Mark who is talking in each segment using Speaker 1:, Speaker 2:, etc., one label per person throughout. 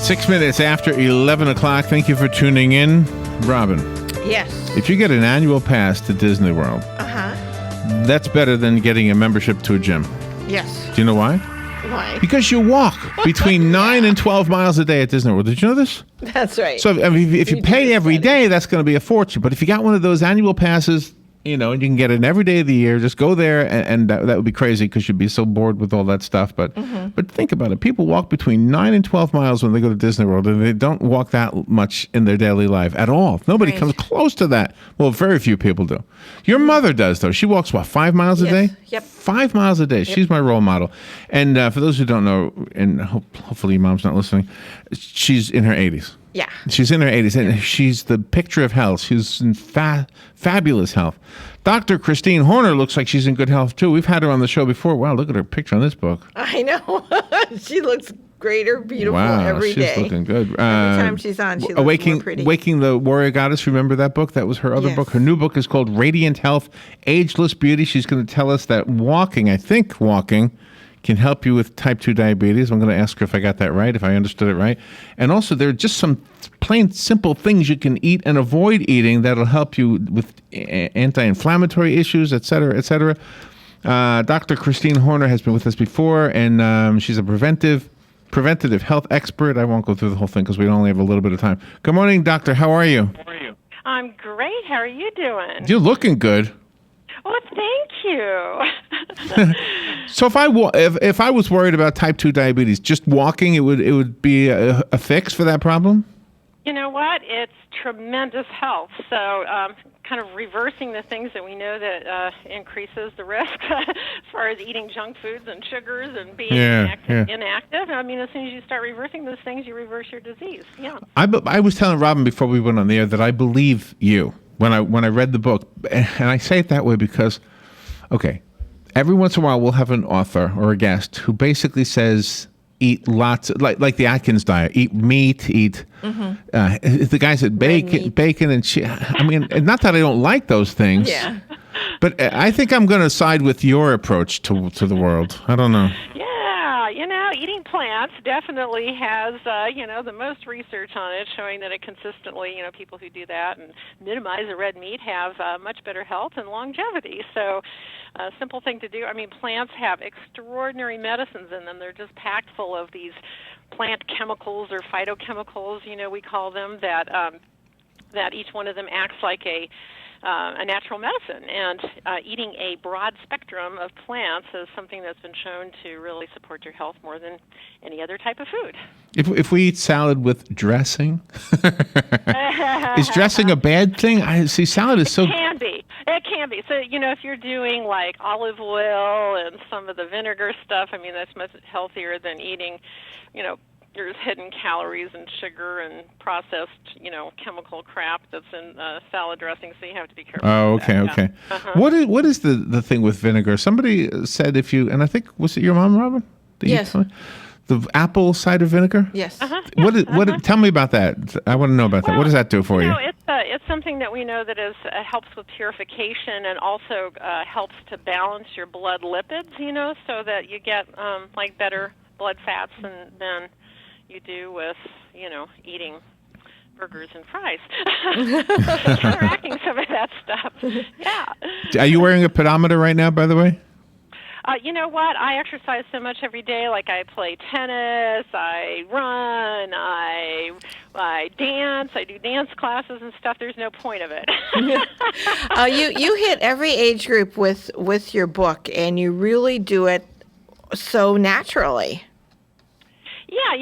Speaker 1: right, 6 minutes after 11 o'clock. Thank you for tuning in. Robin.
Speaker 2: Yes.
Speaker 1: If you get an annual pass to Disney World, that's better than getting a membership to a gym.
Speaker 2: Yes.
Speaker 1: Do you know why?
Speaker 2: Why?
Speaker 1: Because you walk between 9 and 12 miles a day at Disney World. Did you know this?
Speaker 2: That's right.
Speaker 1: So I mean, if you pay every day, that's going to be a fortune. But if you got one of those annual passes, you know, and you can get it every day of the year, just go there, and that would be crazy because you'd be so bored with all that stuff. But think about it. People walk between 9 and 12 miles when they go to Disney World, and they don't walk that much in their daily life at all. Nobody comes close to that. Well, very few people do. Your mother does, though. She walks, what, 5 miles a day?
Speaker 2: Yep.
Speaker 1: 5 miles a day. Yep. She's my role model. And for those who don't know, and hopefully your mom's not listening, she's in her 80s.
Speaker 2: Yeah.
Speaker 1: She's in her 80s, and she's the picture of health. She's in fabulous health. Dr. Christine Horner looks like she's in good health, too. We've had her on the show before. Wow, look at her picture on this book.
Speaker 2: I know. She looks greater, beautiful every day.
Speaker 1: Wow, she's looking good.
Speaker 2: Every time she's on, she looks more pretty.
Speaker 1: Waking the Warrior Goddess, remember that book? That was her other book. Her new book is called Radiant Health, Ageless Beauty. She's going to tell us that walking can help you with type 2 diabetes. I'm going to ask her if I got that right, if I understood it right. And also, there are just some plain simple things you can eat and avoid eating that'll help you with anti-inflammatory issues, et cetera, et cetera. Dr. Christine Horner has been with us before, and she's a preventative health expert. I won't go through the whole thing because we only have a little bit of time. Good morning, doctor. How are you?
Speaker 3: I'm great. How are you doing?
Speaker 1: You're looking good.
Speaker 3: Well, thank you.
Speaker 1: So if I was worried about type 2 diabetes, just walking, it would be a fix for that problem?
Speaker 3: You know what? It's tremendous health. So kind of reversing the things that we know that increases the risk as far as eating junk foods and sugars and being inactive. I mean, as soon as you start reversing those things, you reverse your disease. Yeah.
Speaker 1: I was telling Robin before we went on the air that I believe you when I read the book. And I say it that way because, okay, every once in a while we'll have an author or a guest who basically says eat lots, like the Atkins diet, eat meat, eat, the guy said bacon and cheese. I mean, not that I don't like those things, but I think I'm going to side with your approach to the world. I don't know.
Speaker 3: Yeah, you know, eating plants definitely has, the most research on it showing that it consistently, people who do that and minimize the red meat have much better health and longevity. So a simple thing to do. I mean, plants have extraordinary medicines in them. They're just packed full of these plant chemicals or phytochemicals, we call them, that each one of them acts like a natural medicine. And eating a broad spectrum of plants is something that's been shown to really support your health more than any other type of food.
Speaker 1: If we eat salad with dressing, is dressing a bad thing? I see salad is so...
Speaker 3: It can be. So, if you're doing like olive oil and some of the vinegar stuff, I mean, that's much healthier than eating, there's hidden calories and sugar and processed, chemical crap that's in salad dressing, so you have to be careful.
Speaker 1: Oh, okay, okay. What is the thing with vinegar? Somebody said and I think, was it your mom, Robin?
Speaker 2: Yes.
Speaker 1: The apple cider vinegar?
Speaker 2: Yes.
Speaker 1: Tell me about that. I want to know about that. What does that do for you?
Speaker 3: It's something that we know that helps with purification and also helps to balance your blood lipids, so that you get better blood fats than you do with, eating burgers and fries. Counteracting some of that stuff. Yeah.
Speaker 1: Are you wearing a pedometer right now, by the way?
Speaker 3: You know what? I exercise so much every day. Like I play tennis, I run, I dance, I do dance classes and stuff. There's no point of it.
Speaker 2: You hit every age group with your book, and you really do it so naturally. Yeah,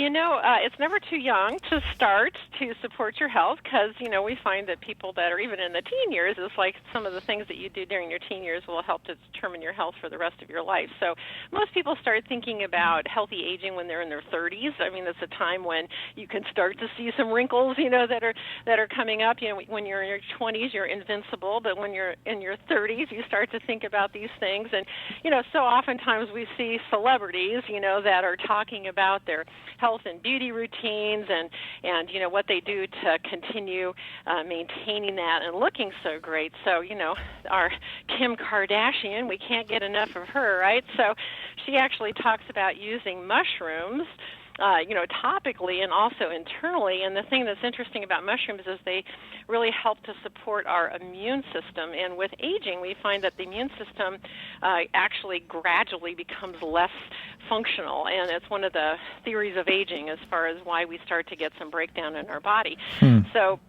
Speaker 2: it's never too young to start to support your health because, we find that people that are even in the teen years, it's like some of the things that you do during your teen years will help to determine your health for the rest of your life. So most people start thinking about healthy aging when they're in their 30s. I mean, it's a time when you can start to see some wrinkles, that are coming up. When you're in your 20s, you're invincible, but when you're in your 30s, you start to think about these things. And, so oftentimes we see celebrities, that are talking about their health and beauty routines and what they do to continue maintaining that and looking so great. So, our Kim Kardashian, we can't get enough of her, right? So she actually talks about using mushrooms topically and also internally. And the thing that's interesting about mushrooms is they really help to support our immune system. And with aging, we find that the immune system actually gradually becomes less functional. And it's one of the theories of aging as far as why we start to get some breakdown in our body. So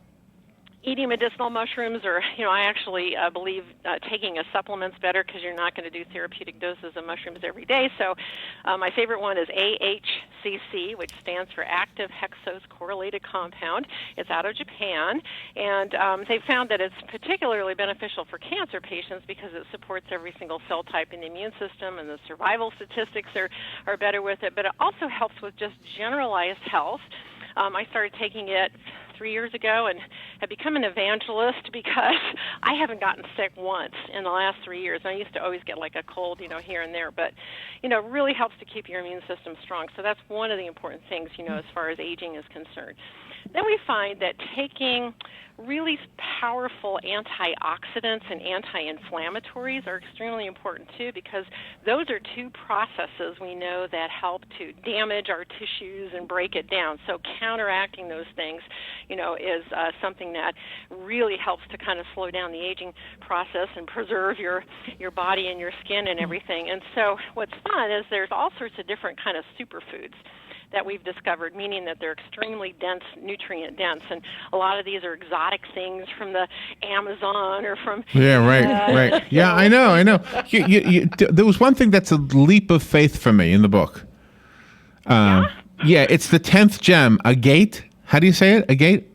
Speaker 2: eating medicinal mushrooms, or, I actually believe taking a supplement's better because you're not going to do therapeutic doses of mushrooms every day. So my favorite one is AHCC, which stands for Active Hexose Correlated Compound. It's out of Japan, and they found that it's particularly beneficial for cancer patients because it supports every single cell type in the immune system, and the survival statistics are better with it, but it also helps with just generalized health. I started taking it 3 years ago and have become an evangelist because I haven't gotten sick once in the last 3 years. I used to always get like a cold, here and there, but, it really helps to keep your immune system strong. So that's one of the important things, as far as aging is concerned. Then we find that taking really powerful antioxidants and anti-inflammatories are extremely important too, because those are two processes we know that help to damage our tissues and break it down. So counteracting those things, is something that really helps to kind of slow down the aging process and preserve your body and your skin and everything. And so what's fun is there's all sorts of different kind of superfoods that we've discovered, meaning that they're extremely dense, nutrient dense, and a lot of these are exotic things from the Amazon or from...
Speaker 1: Yeah, right. Yeah, I know. There was one thing that's a leap of faith for me in the book. Yeah, it's the 10th gem, agate. How do you say it? Agate?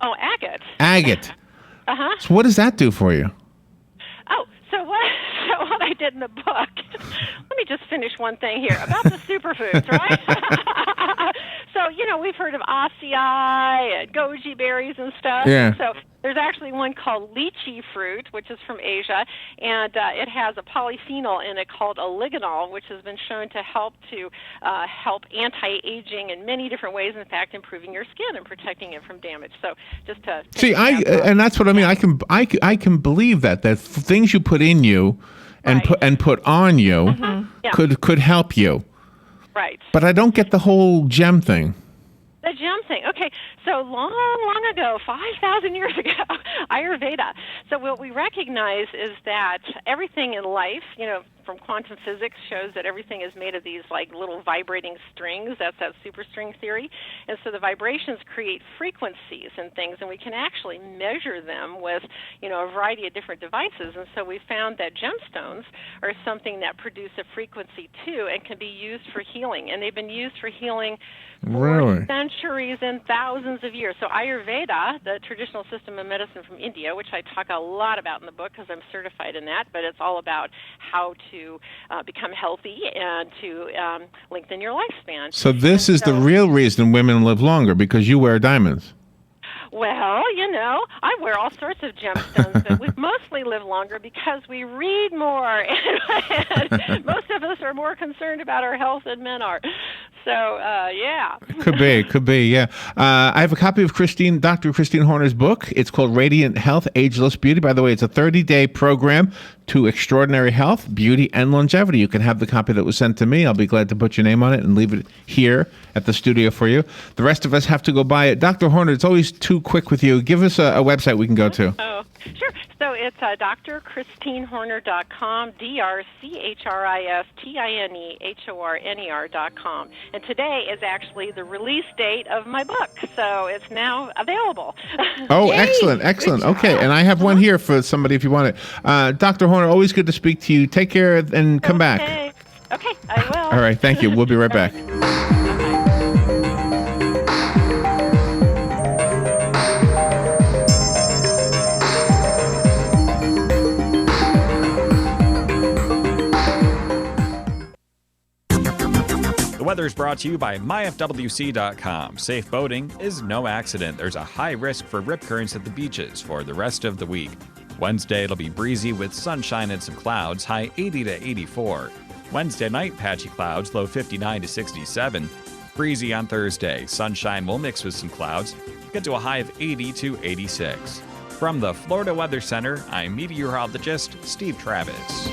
Speaker 2: Oh, agate.
Speaker 1: Agate.
Speaker 2: Uh-huh.
Speaker 1: So what does that do for you?
Speaker 2: Oh, so what I did in the book, let me just finish one thing here about the superfoods, right? So, we've heard of acai and goji berries and stuff.
Speaker 1: Yeah.
Speaker 2: So there's actually one called lychee fruit, which is from Asia, and it has a polyphenol in it called oligonol, which has been shown to help anti-aging in many different ways, in fact, improving your skin and protecting it from damage. So just to...
Speaker 1: See, and that's what I mean. I can believe that things you put in you and put on you could help you.
Speaker 2: Right.
Speaker 1: But I don't get the whole gem thing.
Speaker 2: The gem thing. Okay, so long ago, 5,000 years ago, Ayurveda. So what we recognize is that everything in life, from quantum physics, shows that everything is made of these like little vibrating strings. That's that superstring theory. And so the vibrations create frequencies and things, and we can actually measure them with, a variety of different devices. And so we found that gemstones are something that produce a frequency too and can be used for healing. And they've been used for healing for centuries and thousands of years. So Ayurveda, the traditional system of medicine from India, which I talk a lot about in the book because I'm certified in that, but it's all about how to become healthy and to lengthen your lifespan.
Speaker 1: So this is the real reason women live longer, because you wear diamonds.
Speaker 2: Well, I wear all sorts of gemstones, but we mostly live longer because we read more, and most of us are more concerned about our health than men are. So, yeah.
Speaker 1: Could be, yeah. I have a copy of Dr. Christine Horner's book. It's called Radiant Health, Ageless Beauty. By the way, it's a 30-day program to extraordinary health, beauty, and longevity. You can have the copy that was sent to me. I'll be glad to put your name on it and leave it here at the studio for you. The rest of us have to go buy it. Dr. Horner, it's always too quick with you. Give us a website we can go to.
Speaker 2: Oh, sure. So it's drchristinehorner.com, drchristinehorner.com. And today is actually the release date of my book, so it's now available.
Speaker 1: Oh, excellent. Okay, and I have one here for somebody if you want it. Dr. Horner, always good to speak to you. Take care and come back.
Speaker 2: Okay, I will.
Speaker 1: All right, thank you. We'll be right back.
Speaker 4: The weather is brought to you by myfwc.com. Safe boating is no accident. There's a high risk for rip currents at the beaches for the rest of the week. Wednesday, it'll be breezy with sunshine and some clouds, high 80 to 84. Wednesday night, patchy clouds, low 59 to 67. Breezy on Thursday. Sunshine will mix with some clouds, get to a high of 80 to 86. From the Florida Weather Center, I'm meteorologist Steve Travis.